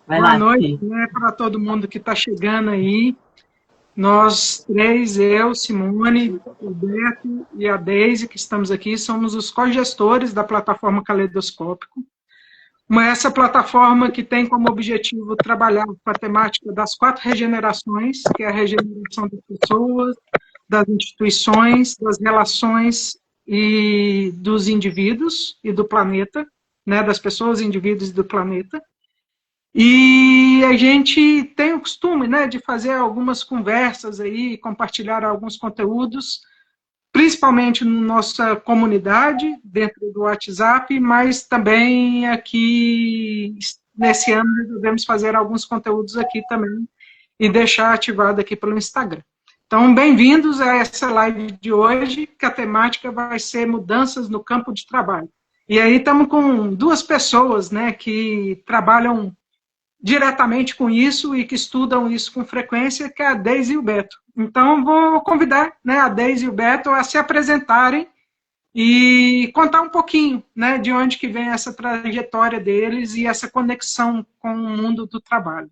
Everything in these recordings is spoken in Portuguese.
Vai Boa lá, noite, Fih. né, para todo mundo que está chegando aí. Nós três, eu, Simone, o Beto e a Deise, que estamos aqui, somos os cogestores da plataforma Caleidoscópico. Essa plataforma que tem como objetivo trabalhar com a temática das 4 regenerações, que é a regeneração das pessoas, das instituições, das relações e dos indivíduos e do planeta, né, das pessoas, indivíduos e do planeta. E a gente tem o costume, né, de fazer algumas conversas aí, compartilhar alguns conteúdos, principalmente na nossa comunidade, dentro do WhatsApp, mas também aqui, nesse ano, resolvemos fazer alguns conteúdos aqui também e deixar ativado aqui pelo Instagram. Então, bem-vindos a essa live de hoje, que a temática vai ser mudanças no campo de trabalho. E aí estamos com 2 pessoas, né, que trabalham diretamente com isso e que estudam isso com frequência, que é a Deise e o Beto. Então, vou convidar, né, a Deise e o Beto a se apresentarem e contar um pouquinho, né, de onde que vem essa trajetória deles e essa conexão com o mundo do trabalho.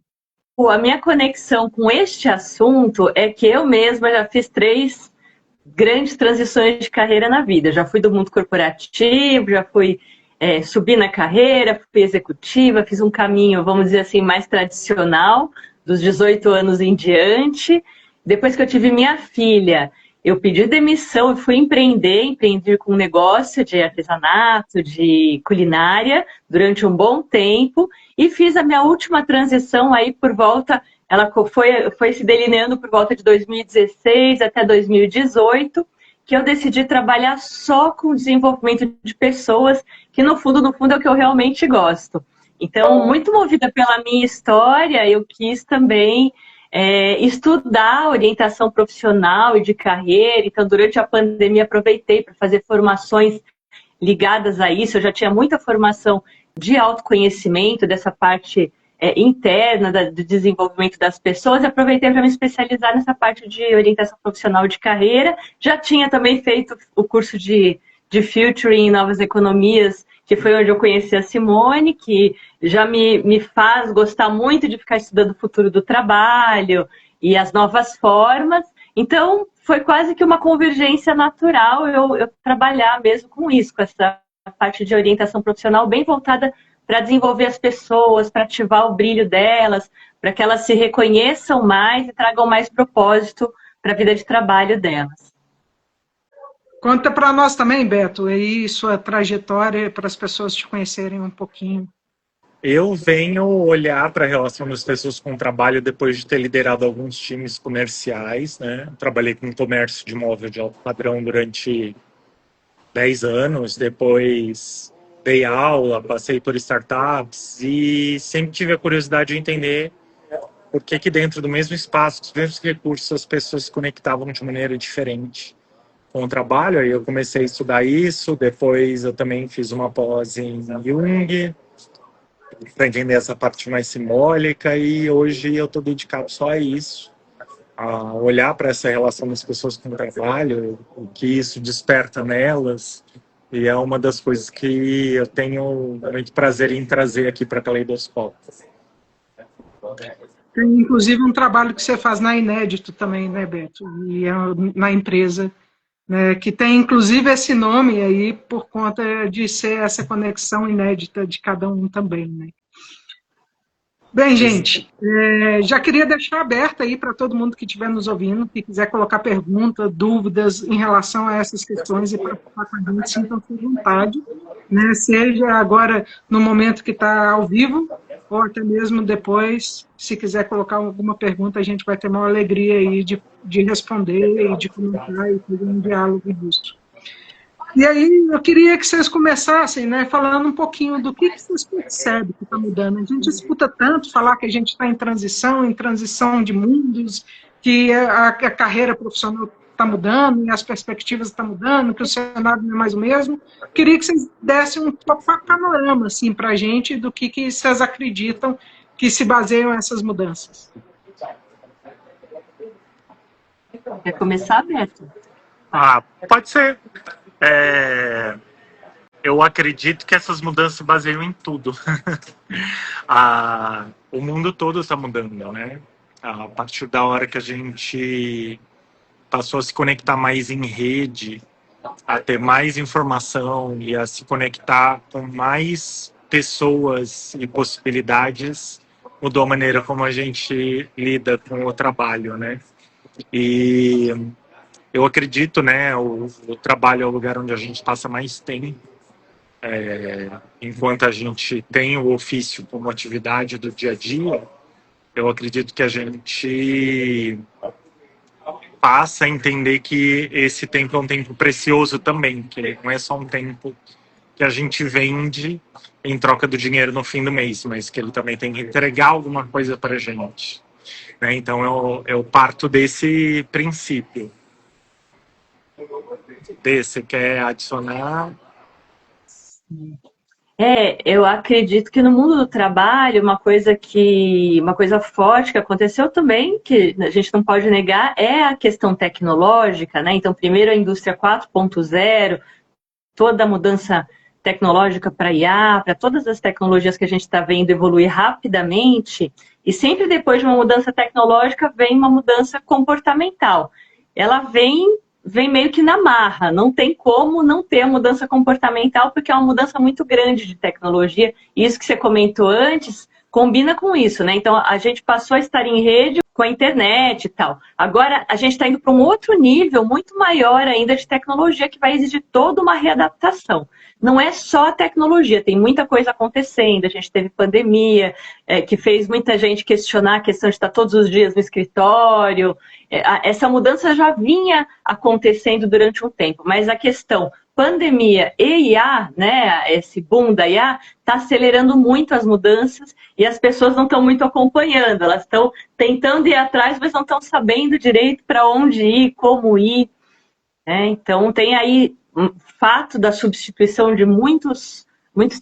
A minha conexão com este assunto é que eu mesma já fiz 3 grandes transições de carreira na vida. Já fui do mundo corporativo, já fui subir na carreira, fui executiva, fiz um caminho, vamos dizer assim, mais tradicional, dos 18 anos em diante. Depois que eu tive minha filha, eu pedi demissão e fui empreender com um negócio de artesanato, de culinária, durante um bom tempo, e fiz a minha última transição aí por volta, ela foi se delineando por volta de 2016 até 2018, que eu decidi trabalhar só com o desenvolvimento de pessoas, que no fundo é o que eu realmente gosto. Então, muito movida pela minha história, eu quis também estudar orientação profissional e de carreira. Então, durante a pandemia, aproveitei para fazer formações ligadas a isso. Eu já tinha muita formação de autoconhecimento, dessa parte interna do desenvolvimento das pessoas, e aproveitei para me especializar nessa parte de orientação profissional de carreira. Já tinha também feito o curso de Futuring em Novas Economias, que foi onde eu conheci a Simone, que já me faz gostar muito de ficar estudando o futuro do trabalho e as novas formas. Então, foi quase que uma convergência natural eu trabalhar mesmo com isso, com essa parte de orientação profissional bem voltada para desenvolver as pessoas, para ativar o brilho delas, para que elas se reconheçam mais e tragam mais propósito para a vida de trabalho delas. Conta para nós também, Beto, aí sua trajetória para as pessoas te conhecerem um pouquinho. Eu venho olhar para a relação das pessoas com o trabalho depois de ter liderado alguns times comerciais, né? Trabalhei com comércio de móvel de alto padrão durante 10 anos, depois dei aula, passei por startups e sempre tive a curiosidade de entender por que dentro do mesmo espaço, com os mesmos recursos, as pessoas se conectavam de maneira diferente com o trabalho. Aí eu comecei a estudar isso, depois eu também fiz uma pós em Jung, para entender essa parte mais simbólica, e hoje eu estou dedicado só a isso, a olhar para essa relação das pessoas com o trabalho, o que isso desperta nelas, e é uma das coisas que eu tenho muito prazer em trazer aqui para a Caleidoscópio. Tem, inclusive, um trabalho que você faz na Inédito também, né, Beto? E é na empresa, né, que tem, inclusive, esse nome aí por conta de ser essa conexão inédita de cada um também, né? Bem, gente, já queria deixar aberto aí para todo mundo que estiver nos ouvindo, que quiser colocar perguntas, dúvidas em relação a essas questões e participar com a gente, sintam-se à vontade, né? Seja agora no momento que está ao vivo, ou até mesmo depois, se quiser colocar alguma pergunta, a gente vai ter uma alegria aí de responder e de comentar e fazer um diálogo disso. E aí eu queria que vocês começassem, né, falando um pouquinho do que vocês percebem que está mudando. A gente escuta tanto falar que a gente está em transição de mundos, que a carreira profissional está mudando, e as perspectivas estão mudando, que o cenário não é mais o mesmo. Queria que vocês dessem um panorama assim, para a gente do que vocês acreditam que se baseiam essas mudanças. Quer começar, Beto? Pode ser. Eu acredito que essas mudanças se baseiam em tudo. O mundo todo está mudando, né? A partir da hora que a gente passou a se conectar mais em rede, a ter mais informação e a se conectar com mais pessoas e possibilidades, mudou a maneira como a gente lida com o trabalho, né? E eu acredito, né, o trabalho é o lugar onde a gente passa mais tempo, enquanto a gente tem o ofício como atividade do dia a dia. Eu acredito que a gente passa a entender que esse tempo é um tempo precioso também, que não é só um tempo que a gente vende em troca do dinheiro no fim do mês, mas que ele também tem que entregar alguma coisa para a gente, né? Então eu parto desse princípio. Você quer adicionar? Eu acredito que no mundo do trabalho, uma coisa forte que aconteceu também, que a gente não pode negar, é a questão tecnológica, né? Então, primeiro a indústria 4.0, toda a mudança tecnológica para IA, para todas as tecnologias que a gente está vendo evoluir rapidamente, e sempre depois de uma mudança tecnológica vem uma mudança comportamental. Ela vem meio que na marra, não tem como não ter a mudança comportamental, porque é uma mudança muito grande de tecnologia, e isso que você comentou antes combina com isso, né? Então a gente passou a estar em rede com a internet e tal. Agora a gente está indo para um outro nível muito maior ainda de tecnologia, que vai exigir toda uma readaptação. Não é só a tecnologia, tem muita coisa acontecendo. A gente teve pandemia, que fez muita gente questionar a questão de estar todos os dias no escritório. Essa mudança já vinha acontecendo durante um tempo, mas a questão pandemia e IA, né, esse boom da IA, está acelerando muito as mudanças e as pessoas não estão muito acompanhando. Elas estão tentando ir atrás, mas não estão sabendo direito para onde ir, como ir. Então, tem aí um fato da substituição de muitos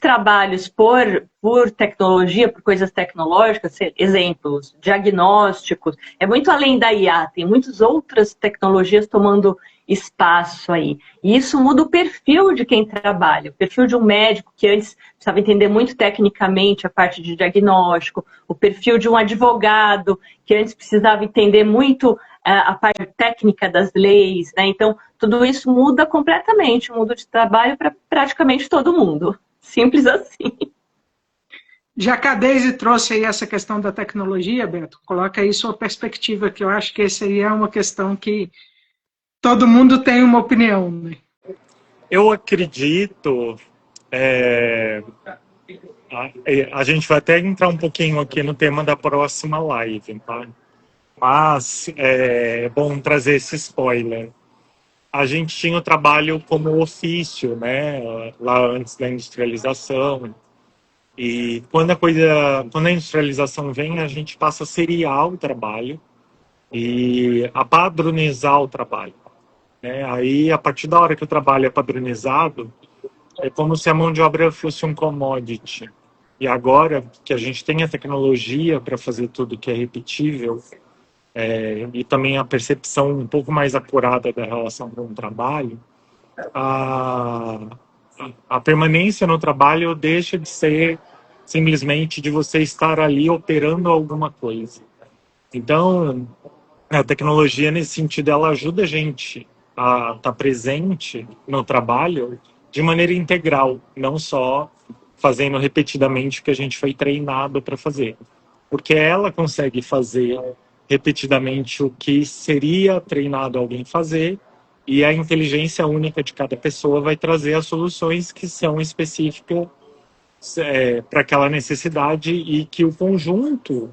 trabalhos por tecnologia, por coisas tecnológicas, exemplos, diagnósticos. É muito além da IA, tem muitas outras tecnologias tomando espaço aí. E isso muda o perfil de quem trabalha. O perfil de um médico que antes precisava entender muito tecnicamente a parte de diagnóstico, o perfil de um advogado que antes precisava entender muito a parte técnica das leis, né? Então, tudo isso muda completamente o mundo de trabalho para praticamente todo mundo. Simples assim. Já que a Deise trouxe aí essa questão da tecnologia, Beto, coloca aí sua perspectiva, que eu acho que essa aí é uma questão que todo mundo tem uma opinião, né? Eu acredito... a gente vai até entrar um pouquinho aqui no tema da próxima live, tá? Mas é bom trazer esse spoiler. A gente tinha o trabalho como ofício, né? Lá antes da industrialização. E quando a industrialização vem, a gente passa a seriar o trabalho e a padronizar o trabalho, né? Aí, a partir da hora que o trabalho é padronizado, é como se a mão de obra fosse um commodity. E agora que a gente tem a tecnologia para fazer tudo que é repetível, e também a percepção um pouco mais acurada da relação com o trabalho, a permanência no trabalho deixa de ser simplesmente de você estar ali operando alguma coisa. Então, a tecnologia, nesse sentido, ela ajuda a gente a estar presente no trabalho de maneira integral, não só fazendo repetidamente o que a gente foi treinado para fazer. Porque ela consegue fazer repetidamente o que seria treinado alguém fazer, e a inteligência única de cada pessoa vai trazer as soluções que são específicas para aquela necessidade, e que o conjunto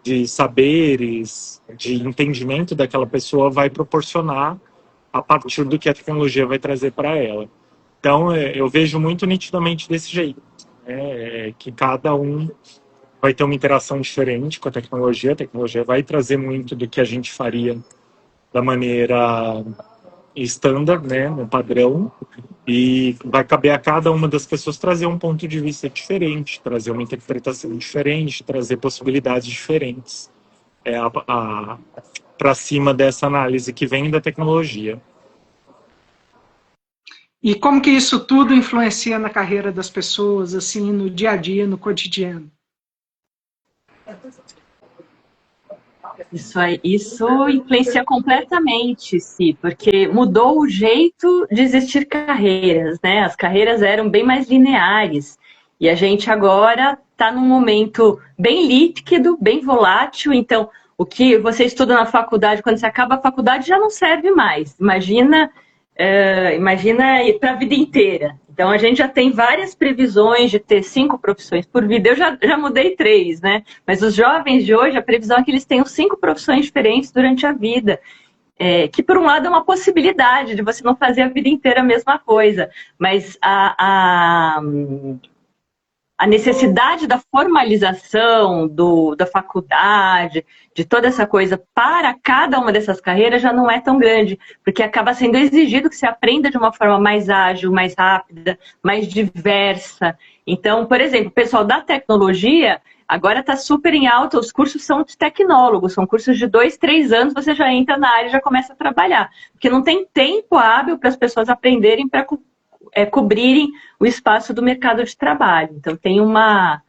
de saberes, de entendimento daquela pessoa vai proporcionar a partir do que a tecnologia vai trazer para ela. Então, eu vejo muito nitidamente desse jeito, né? Que cada um vai ter uma interação diferente com a tecnologia vai trazer muito do que a gente faria da maneira estándar, né, no padrão, e vai caber a cada uma das pessoas trazer um ponto de vista diferente, trazer uma interpretação diferente, trazer possibilidades diferentes para cima dessa análise que vem da tecnologia. E como que isso tudo influencia na carreira das pessoas, assim, no dia a dia, no cotidiano? Isso influencia completamente, sim, porque mudou o jeito de existir carreiras, né? As carreiras eram bem mais lineares e a gente agora está num momento bem líquido, bem volátil. Então, o que você estuda na faculdade, quando você acaba a faculdade, já não serve mais. Imagina ir para a vida inteira. Então, a gente já tem várias previsões de ter 5 profissões por vida. Eu já mudei 3, né? Mas os jovens de hoje, a previsão é que eles tenham 5 profissões diferentes durante a vida. Que, por um lado, é uma possibilidade de você não fazer a vida inteira a mesma coisa. Mas a necessidade da formalização da faculdade, de toda essa coisa para cada uma dessas carreiras já não é tão grande, porque acaba sendo exigido que você aprenda de uma forma mais ágil, mais rápida, mais diversa. Então, por exemplo, o pessoal da tecnologia agora está super em alta, os cursos são de tecnólogos, são cursos de 2, 3 anos, você já entra na área e já começa a trabalhar, porque não tem tempo hábil para as pessoas aprenderem para cobrirem o espaço do mercado de trabalho. Então, tem uma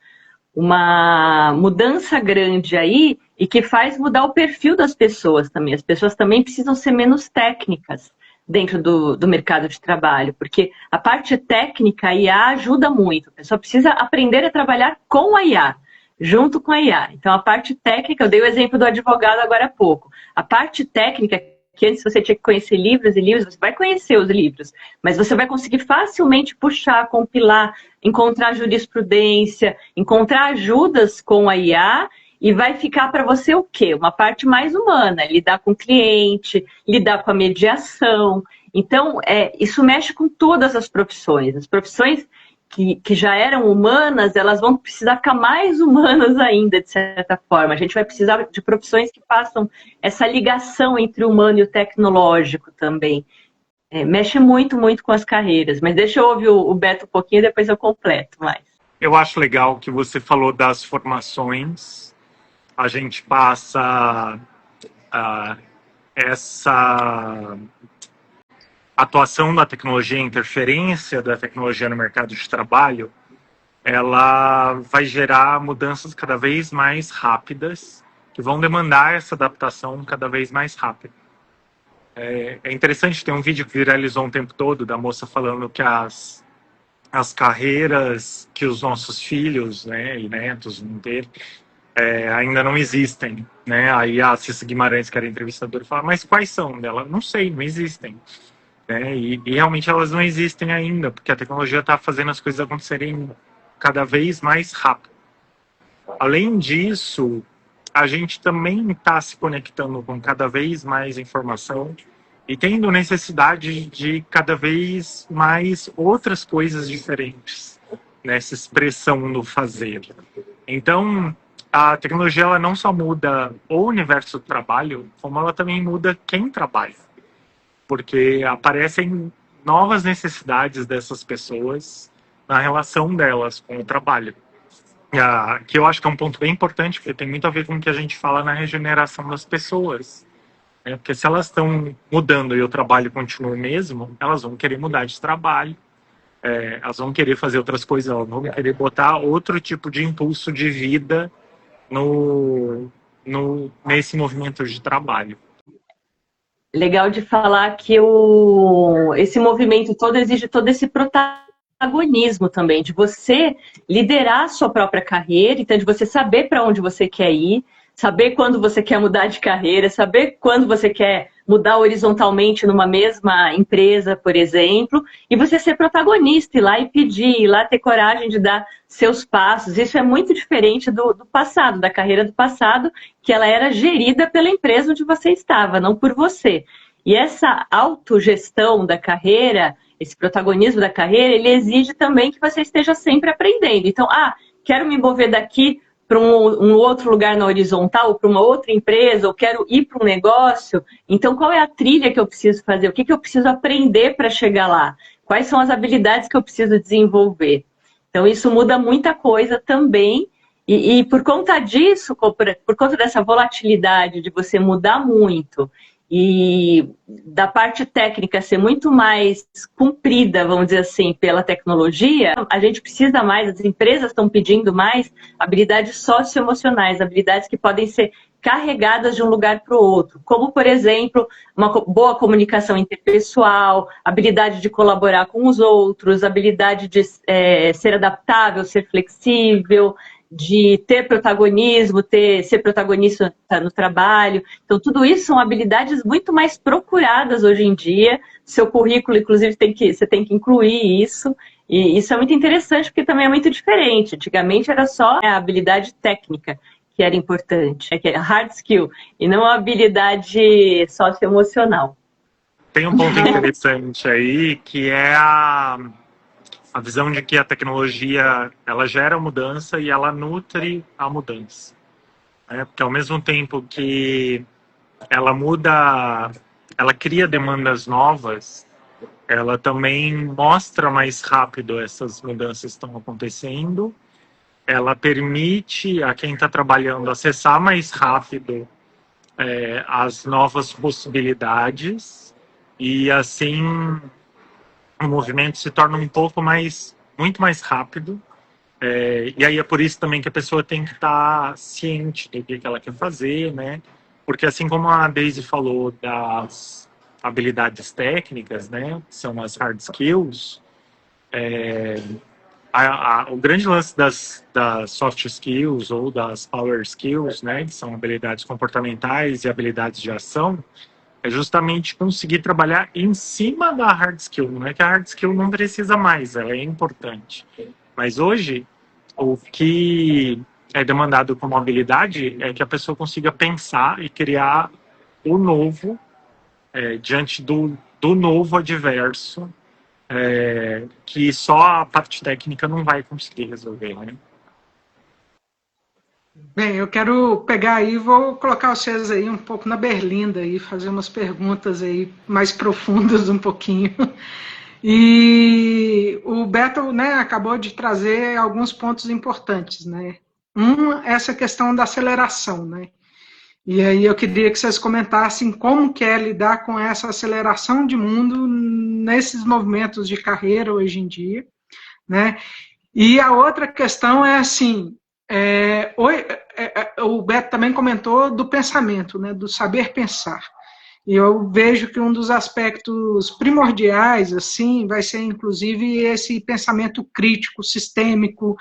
mudança grande aí e que faz mudar o perfil das pessoas também. As pessoas também precisam ser menos técnicas dentro do mercado de trabalho, porque a parte técnica, a IA ajuda muito. A pessoa precisa aprender a trabalhar com a IA, junto com a IA. Então, a parte técnica, eu dei o exemplo do advogado agora há pouco. A parte técnica, que antes você tinha que conhecer livros e livros, você vai conhecer os livros, mas você vai conseguir facilmente puxar, compilar, encontrar jurisprudência, encontrar ajudas com a IA e vai ficar para você o quê? Uma parte mais humana, lidar com o cliente, lidar com a mediação. Então, isso mexe com todas as profissões. As profissões que já eram humanas, elas vão precisar ficar mais humanas ainda, de certa forma. A gente vai precisar de profissões que façam essa ligação entre o humano e o tecnológico também. Mexe muito, muito com as carreiras. Mas deixa eu ouvir o Beto um pouquinho, depois eu completo mais. Eu acho legal que você falou das formações. A gente passa essa atuação da tecnologia, a interferência da tecnologia no mercado de trabalho, ela vai gerar mudanças cada vez mais rápidas, que vão demandar essa adaptação cada vez mais rápida. É interessante, tem um vídeo que viralizou um tempo todo, da moça falando que as carreiras que os nossos filhos, né, e netos vão ter, ainda não existem, né? Aí a Cissa Guimarães, que era entrevistadora, fala, mas quais são dela? Não sei, não existem. E realmente elas não existem ainda, porque a tecnologia está fazendo as coisas acontecerem cada vez mais rápido. Além disso, a gente também está se conectando com cada vez mais informação e tendo necessidade de cada vez mais outras coisas diferentes nessa expressão no fazer. Então, a tecnologia ela não só muda o universo do trabalho, como ela também muda quem trabalha. Porque aparecem novas necessidades dessas pessoas na relação delas com o trabalho. Que eu acho que é um ponto bem importante, porque tem muito a ver com o que a gente fala na regeneração das pessoas. Porque se elas estão mudando e o trabalho continua o mesmo, elas vão querer mudar de trabalho, elas vão querer fazer outras coisas, elas vão querer botar outro tipo de impulso de vida nesse movimento de trabalho. Legal de falar que esse movimento todo exige todo esse protagonismo também, de você liderar a sua própria carreira, então de você saber para onde você quer ir, saber quando você quer mudar de carreira, saber quando você quer mudar horizontalmente numa mesma empresa, por exemplo, e você ser protagonista, ir lá e pedir, ir lá ter coragem de dar seus passos. Isso é muito diferente do passado, da carreira do passado, que ela era gerida pela empresa onde você estava, não por você. E essa autogestão da carreira, esse protagonismo da carreira, ele exige também que você esteja sempre aprendendo. Então, quero me mover daqui para um outro lugar na horizontal, para uma outra empresa, ou quero ir para um negócio, então qual é a trilha que eu preciso fazer? O que eu preciso aprender para chegar lá? Quais são as habilidades que eu preciso desenvolver? Então isso muda muita coisa também, e por conta disso, por conta dessa volatilidade de você mudar muito e da parte técnica ser muito mais cumprida, vamos dizer assim, pela tecnologia, a gente precisa mais, as empresas estão pedindo mais habilidades socioemocionais, habilidades que podem ser carregadas de um lugar para o outro, como, por exemplo, uma boa comunicação interpessoal, habilidade de colaborar com os outros, habilidade de ser adaptável, ser flexível, de ter protagonismo, ser protagonista no trabalho. Então, tudo isso são habilidades muito mais procuradas hoje em dia. Seu currículo, inclusive, você tem que incluir isso. E isso é muito interessante, porque também é muito diferente. Antigamente era só a habilidade técnica que era importante, que é hard skill, e não a habilidade socioemocional. Tem um ponto interessante aí, que é a visão de que a tecnologia, ela gera mudança e ela nutre a mudança. Porque ao mesmo tempo que ela muda, ela cria demandas novas, ela também mostra mais rápido essas mudanças que estão acontecendo, ela permite a quem está trabalhando acessar mais rápido as novas possibilidades, e assim o movimento se torna muito mais rápido. E aí é por isso também que a pessoa tem que estar ciente do que ela quer fazer, né? Porque assim como a Daisy falou das habilidades técnicas, né, que são as hard skills, o grande lance das soft skills ou das power skills, né, que são habilidades comportamentais e habilidades de ação, é justamente conseguir trabalhar em cima da hard skill. Não é que a hard skill não precisa mais, ela é importante. Mas hoje, o que é demandado como habilidade é que a pessoa consiga pensar e criar o novo diante do novo adverso, que só a parte técnica não vai conseguir resolver, né? Bem, eu quero pegar aí, vou colocar vocês aí um pouco na berlinda e fazer umas perguntas aí mais profundas um pouquinho. E o Beto, né, acabou de trazer alguns pontos importantes, né? Essa questão da aceleração, né? E aí eu queria que vocês comentassem como que é lidar com essa aceleração de mundo nesses movimentos de carreira hoje em dia, né? E a outra questão é assim, o Beto também comentou do pensamento, né, do saber pensar. E eu vejo que um dos aspectos primordiais assim vai ser inclusive esse pensamento crítico, sistêmico,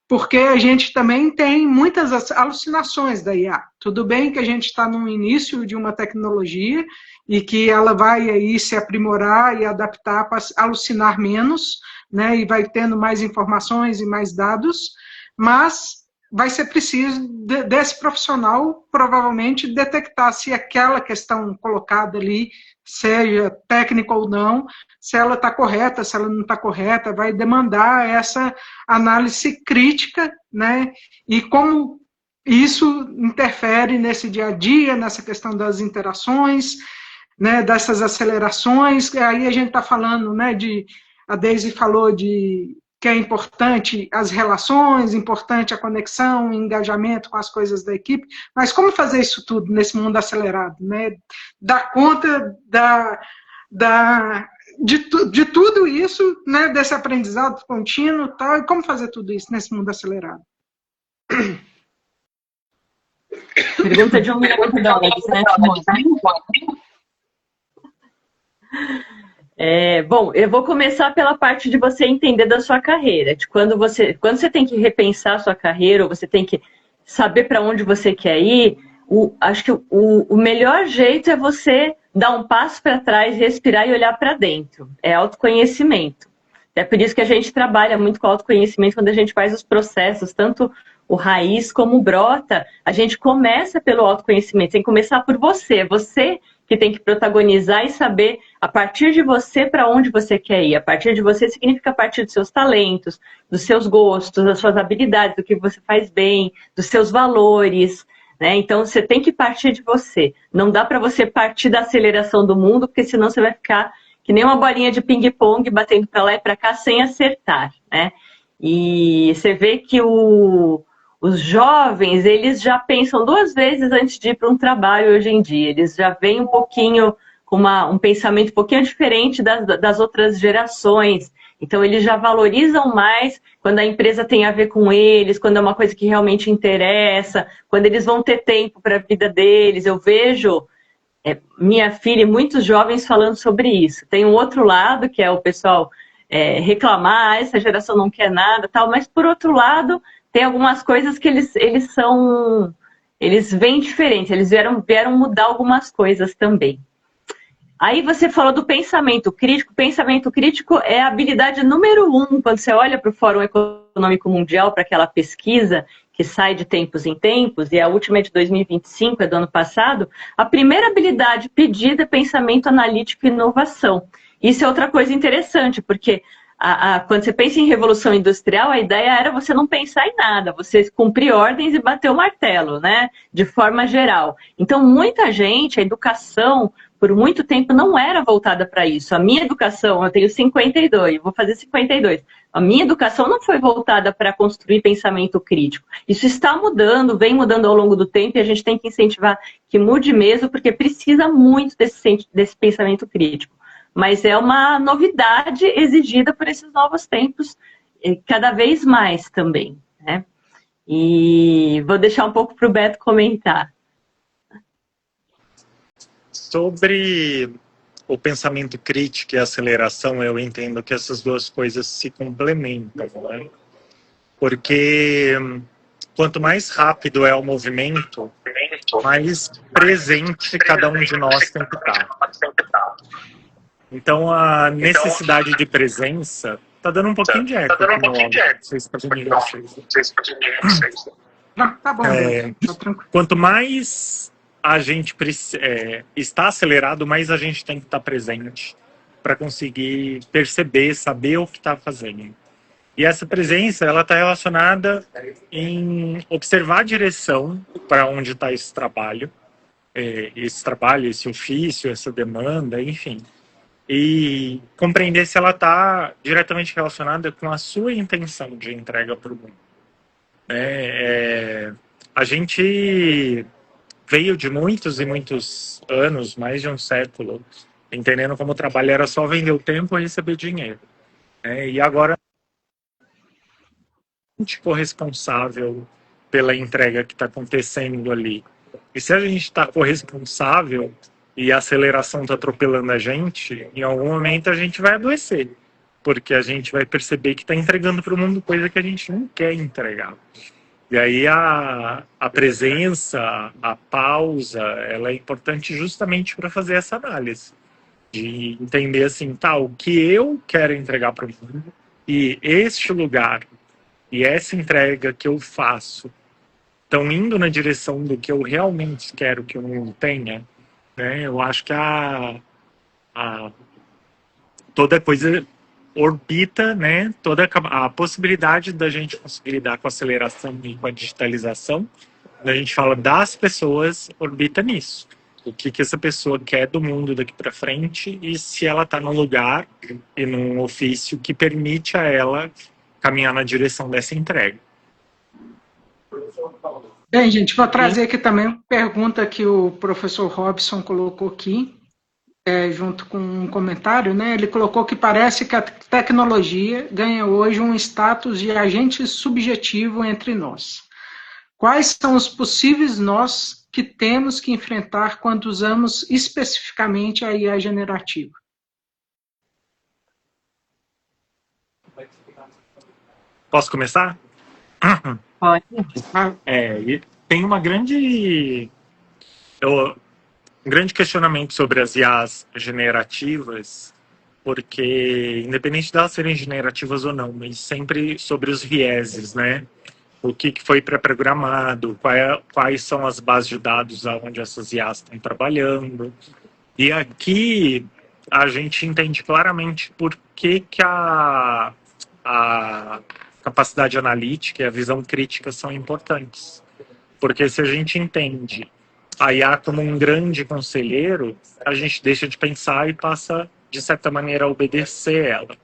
porque a gente também tem muitas alucinações da IA. Tudo bem que a gente está no início de uma tecnologia e que ela vai aí se aprimorar e adaptar para alucinar menos, né, e vai tendo mais informações e mais dados, mas vai ser preciso desse profissional provavelmente detectar se aquela questão colocada ali, seja técnica ou não, se ela está correta, se ela não está correta, vai demandar essa análise crítica, né? E como isso interfere nesse dia a dia, nessa questão das interações, né? Dessas acelerações, aí a gente está falando, né? A Daisy falou de que é importante as relações, importante a conexão, o engajamento com as coisas da equipe, mas como fazer isso tudo nesse mundo acelerado, né? Dar conta de tudo isso, né? Desse aprendizado contínuo e tal, e como fazer tudo isso nesse mundo acelerado? Pergunta de $1 milhão, né? Bom, eu vou começar pela parte de você entender da sua carreira, de quando você tem que repensar a sua carreira, ou você tem que saber para onde você quer ir, acho que o melhor jeito é você dar um passo para trás, respirar e olhar para dentro. É autoconhecimento. É por isso que a gente trabalha muito com autoconhecimento quando a gente faz os processos, tanto o raiz como o brota, a gente começa pelo autoconhecimento, tem que começar por você. Você que tem que protagonizar e saber, a partir de você, para onde você quer ir. A partir de você significa a partir dos seus talentos, dos seus gostos, das suas habilidades, do que você faz bem, dos seus valores, né? Então, você tem que partir de você. Não dá para você partir da aceleração do mundo, porque senão você vai ficar que nem uma bolinha de ping-pong, batendo para lá e para cá, sem acertar, né? E você vê que o Os jovens, eles já pensam 2 vezes antes de ir para um trabalho hoje em dia. Eles já vêm um pouquinho com um pensamento um pouquinho diferente das outras gerações. Então, eles já valorizam mais quando a empresa tem a ver com eles, quando é uma coisa que realmente interessa, quando eles vão ter tempo para a vida deles. Eu vejo minha filha e muitos jovens falando sobre isso. Tem um outro lado, que é o pessoal reclamar, essa geração não quer nada, tal, mas por outro lado, tem algumas coisas que eles vêm diferentes, eles vieram mudar algumas coisas também. Aí você falou do pensamento crítico. Pensamento crítico é a habilidade número 1 quando você olha para o Fórum Econômico Mundial, para aquela pesquisa que sai de tempos em tempos, e a última é de 2025, é do ano passado. A primeira habilidade pedida é pensamento analítico e inovação. Isso é outra coisa interessante, porque quando você pensa em revolução industrial, a ideia era você não pensar em nada, você cumprir ordens e bater o martelo, né? De forma geral. Então, muita gente, a educação, por muito tempo, não era voltada para isso. A minha educação, eu tenho 52, vou fazer 52. A minha educação não foi voltada para construir pensamento crítico. Isso está mudando, vem mudando ao longo do tempo, e a gente tem que incentivar que mude mesmo, porque precisa muito desse pensamento crítico. Mas é uma novidade exigida por esses novos tempos, cada vez mais também, né? E vou deixar um pouco para o Beto comentar. Sobre o pensamento crítico e a aceleração, eu entendo que essas duas coisas se complementam, né? Porque quanto mais rápido é o movimento, mais presente cada um de nós tem que estar. Então, a necessidade de presença... Tá dando um pouquinho de eco aqui no áudio. Vocês podem me vocês. Tá bom, tá tranquilo. Quanto mais a gente está acelerado, mais a gente tem que estar presente para conseguir perceber, saber o que está fazendo. E essa presença, ela está relacionada em observar a direção para onde está esse trabalho, esse ofício, essa demanda, enfim. E compreender se ela está diretamente relacionada com a sua intenção de entrega para o mundo. A gente veio de muitos e muitos anos, mais de um século, entendendo como o trabalho era só vender o tempo e receber dinheiro. E agora, a gente corresponsável pela entrega que está acontecendo ali. E se a gente está corresponsável e a aceleração está atropelando a gente, em algum momento a gente vai adoecer, porque a gente vai perceber que está entregando para o mundo coisa que a gente não quer entregar. E aí a presença, a pausa, ela é importante justamente para fazer essa análise, de entender assim, o que eu quero entregar para o mundo, e este lugar e essa entrega que eu faço estão indo na direção do que eu realmente quero que o mundo tenha. Eu acho que toda coisa orbita, toda a possibilidade da gente conseguir lidar com a aceleração e com a digitalização, quando a gente fala das pessoas, orbita nisso. O que essa pessoa quer do mundo daqui para frente e se ela está num lugar e num ofício que permite a ela caminhar na direção dessa entrega. Bem, gente, vou trazer aqui também uma pergunta que o professor Robson colocou aqui, junto com um comentário, Ele colocou que parece que a tecnologia ganha hoje um status de agente subjetivo entre nós. Quais são os possíveis nós que temos que enfrentar quando usamos especificamente a IA generativa? Posso começar? Pode. Tem um grande questionamento sobre as IAs generativas, porque, independente de elas serem generativas ou não, mas sempre sobre os vieses, O que foi pré-programado, quais são as bases de dados onde essas IAs estão trabalhando. E aqui a gente entende claramente por que a capacidade analítica e a visão crítica são importantes. Porque se a gente entende a IA como um grande conselheiro, a gente deixa de pensar e passa, de certa maneira, a obedecer ela.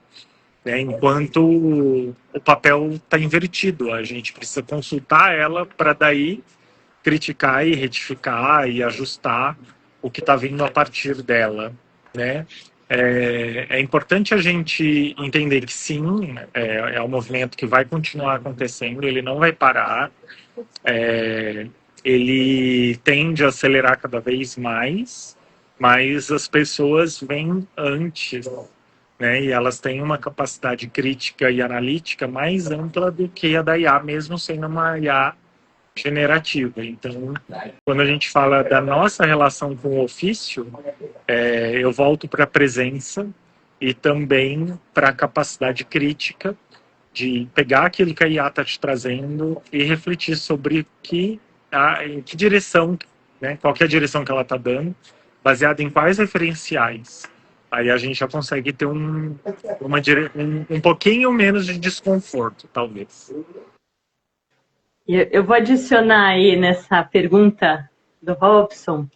né? Enquanto o papel está invertido, a gente precisa consultar ela para daí criticar e retificar e ajustar o que está vindo a partir dela, né? É importante a gente entender que sim, é um movimento que vai continuar acontecendo, ele não vai parar, ele tende a acelerar cada vez mais, mas as pessoas vêm antes, né? E elas têm uma capacidade crítica e analítica mais ampla do que a da IA, mesmo sendo uma IA generativa. Então, quando a gente fala da nossa relação com o ofício, eu volto para a presença e também para a capacidade crítica de pegar aquilo que a IA está te trazendo e refletir sobre em que direção, né, qual que é a direção que ela está dando, baseado em quais referenciais. Aí a gente já consegue ter um pouquinho menos de desconforto, talvez. Eu vou adicionar aí nessa pergunta do Robson,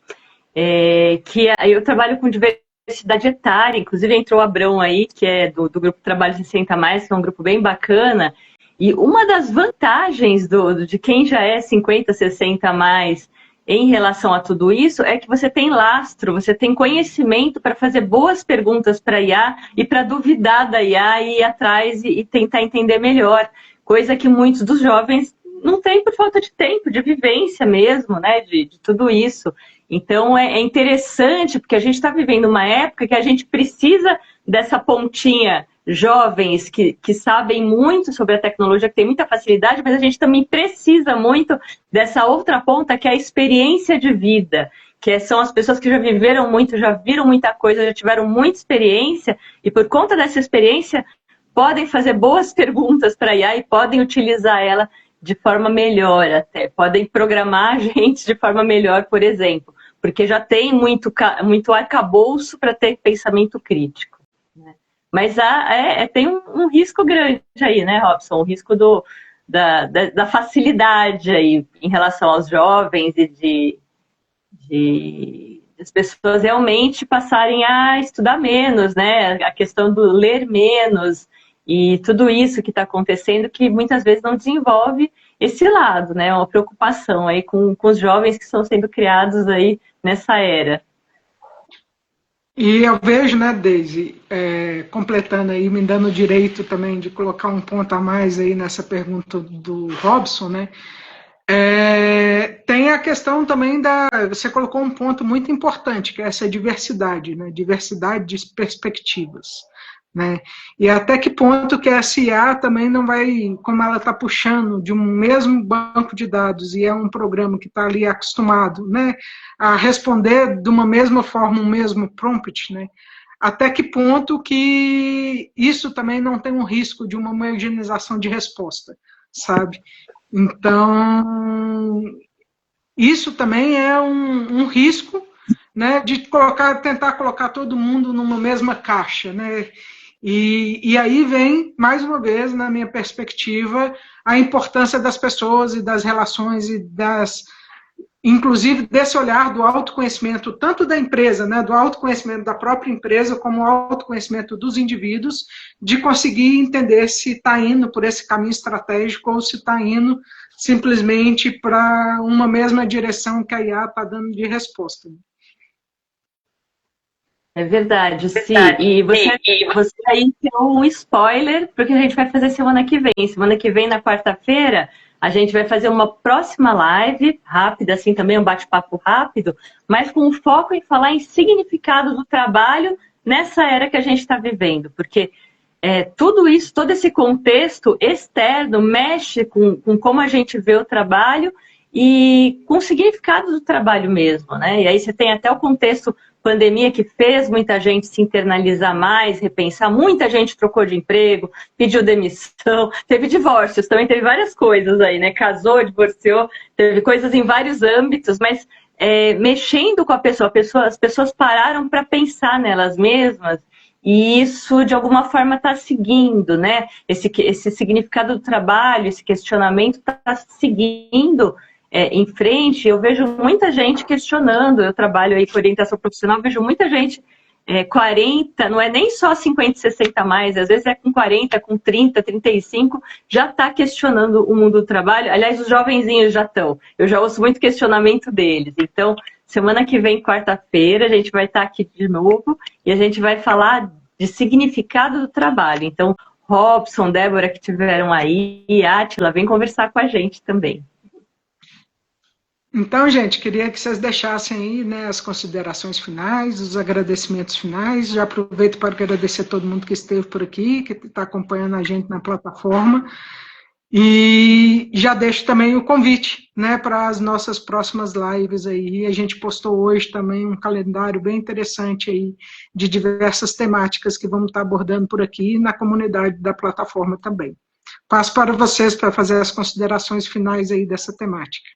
que eu trabalho com diversidade etária, inclusive entrou o Abrão aí, que é do grupo Trabalho 60 Mais, que é um grupo bem bacana, e uma das vantagens de quem já é 50, 60 mais em relação a tudo isso é que você tem lastro, você tem conhecimento para fazer boas perguntas para a IA e para duvidar da IA e ir atrás e tentar entender melhor, coisa que muitos dos jovens não têm por falta de tempo, de vivência mesmo, né, de tudo isso. Então é interessante, porque a gente está vivendo uma época que a gente precisa dessa pontinha jovens que sabem muito sobre a tecnologia, que tem muita facilidade, mas a gente também precisa muito dessa outra ponta, que é a experiência de vida, que são as pessoas que já viveram muito, já viram muita coisa, já tiveram muita experiência, e por conta dessa experiência, podem fazer boas perguntas para a IA e podem utilizar ela de forma melhor até, podem programar a gente de forma melhor, por exemplo, porque já tem muito arcabouço para ter pensamento crítico, né? Mas tem um risco grande aí, né, Robson? O risco da facilidade aí em relação aos jovens e de as pessoas realmente passarem a estudar menos, né? A questão do ler menos e tudo isso que está acontecendo, que muitas vezes não desenvolve esse lado, né? Uma preocupação aí com os jovens que estão sendo criados aí nessa era. E eu vejo, né, Deise, completando aí, me dando o direito também de colocar um ponto a mais aí nessa pergunta do Robson, né? Tem a questão também você colocou um ponto muito importante, que é essa diversidade, né? Diversidade de perspectivas, né? E até que ponto que a IA também não vai, como ela está puxando de um mesmo banco de dados e é um programa que está ali acostumado, né, a responder de uma mesma forma, um mesmo prompt, né? Até que ponto que isso também não tem um risco de uma homogeneização de resposta, sabe? Então, isso também é um risco, né, de tentar colocar todo mundo numa mesma caixa, né? E aí vem, mais uma vez, na minha perspectiva, a importância das pessoas e das relações e inclusive desse olhar do autoconhecimento, tanto da empresa, né, do autoconhecimento da própria empresa, como o autoconhecimento dos indivíduos, de conseguir entender se está indo por esse caminho estratégico ou se está indo simplesmente para uma mesma direção que a IA está dando de resposta. É verdade, sim. E você aí tem um spoiler, porque a gente vai fazer semana que vem. Semana que vem, na quarta-feira, a gente vai fazer uma próxima live, rápida, assim, também um bate-papo rápido, mas com foco em falar em significado do trabalho nessa era que a gente está vivendo. Porque tudo isso, todo esse contexto externo mexe com como a gente vê o trabalho e com o significado do trabalho mesmo, né? E aí você tem até o contexto pandemia que fez muita gente se internalizar mais, repensar, muita gente trocou de emprego, pediu demissão, teve divórcios, também teve várias coisas aí, né? Casou, divorciou, teve coisas em vários âmbitos, mas mexendo com a pessoa, as pessoas pararam para pensar nelas mesmas, e isso de alguma forma está seguindo, né? Esse significado do trabalho, esse questionamento está seguindo em frente. Eu vejo muita gente questionando, eu trabalho aí com orientação profissional, vejo muita gente 40, não é nem só 50, 60 a mais, às vezes é com 40, com 30, 35, já está questionando o mundo do trabalho. Aliás, os jovenzinhos já estão. Eu já ouço muito questionamento deles. Então, semana que vem, quarta-feira, a gente vai estar aqui de novo e a gente vai falar de significado do trabalho. Então, Robson, Débora, que estiveram aí, e Átila, vem conversar com a gente também. Então, gente, queria que vocês deixassem aí, né, as considerações finais, os agradecimentos finais. Já aproveito para agradecer a todo mundo que esteve por aqui, que está acompanhando a gente na plataforma. E já deixo também o convite, né, para as nossas próximas lives aí. A gente postou hoje também um calendário bem interessante aí de diversas temáticas que vamos estar abordando por aqui na comunidade da plataforma também. Passo para vocês para fazer as considerações finais aí dessa temática.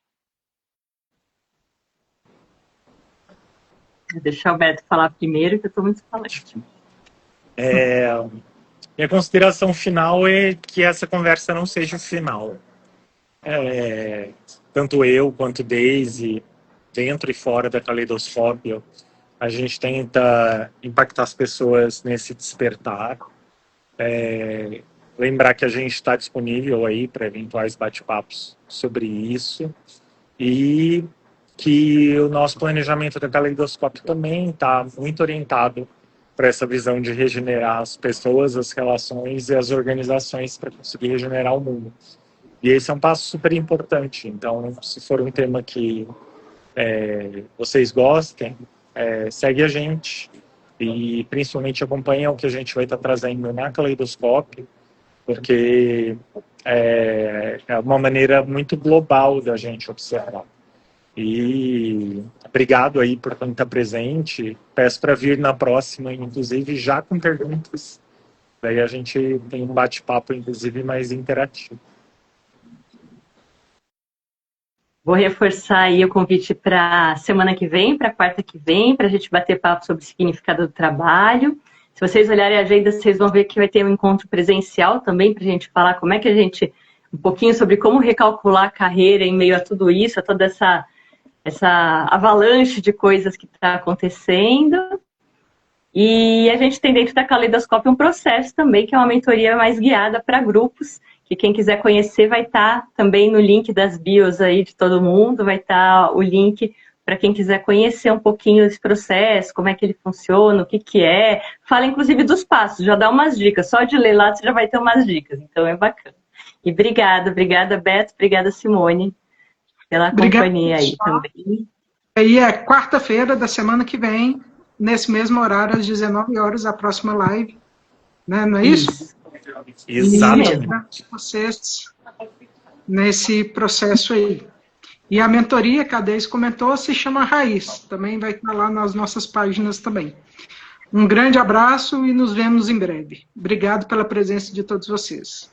Vou deixar o Beto falar primeiro, que eu estou muito falante. Minha consideração final é que essa conversa não seja o final. Tanto eu quanto Daisy, dentro e fora da Caleidoscópio, a gente tenta impactar as pessoas nesse despertar. Lembrar que a gente está disponível aí para eventuais bate-papos sobre isso. E que o nosso planejamento da Caleidoscópio também está muito orientado para essa visão de regenerar as pessoas, as relações e as organizações para conseguir regenerar o mundo. E esse é um passo super importante. Então, se for um tema que vocês gostem, segue a gente e principalmente acompanha o que a gente vai estar trazendo na Caleidoscópio, porque é uma maneira muito global da gente observar. E obrigado aí por estar presente. Peço para vir na próxima, inclusive já com perguntas. Daí a gente tem um bate-papo, inclusive, mais interativo. Vou reforçar aí o convite para semana que vem, para quarta que vem, para a gente bater papo sobre o significado do trabalho. Se vocês olharem a agenda, vocês vão ver que vai ter um encontro presencial também, para a gente falar como é que a gente... Um pouquinho sobre como recalcular a carreira em meio a tudo isso, a toda essa avalanche de coisas que está acontecendo. E a gente tem dentro da Caleidoscópio um processo também, que é uma mentoria mais guiada para grupos, que quem quiser conhecer vai estar também no link das bios aí de todo mundo, vai estar o link para quem quiser conhecer um pouquinho desse processo, como é que ele funciona, o que que é. Fala inclusive dos passos, já dá umas dicas, só de ler lá você já vai ter umas dicas, então é bacana. E obrigada Beto, obrigada Simone, pela companhia aí também. Aí é quarta-feira da semana que vem, nesse mesmo horário, às 19 horas, a próxima live. Né? Não é isso? Exatamente. E vocês nesse processo aí. E a mentoria, que a Deise comentou, se chama Raiz. Também vai estar lá nas nossas páginas também. Um grande abraço e nos vemos em breve. Obrigado pela presença de todos vocês.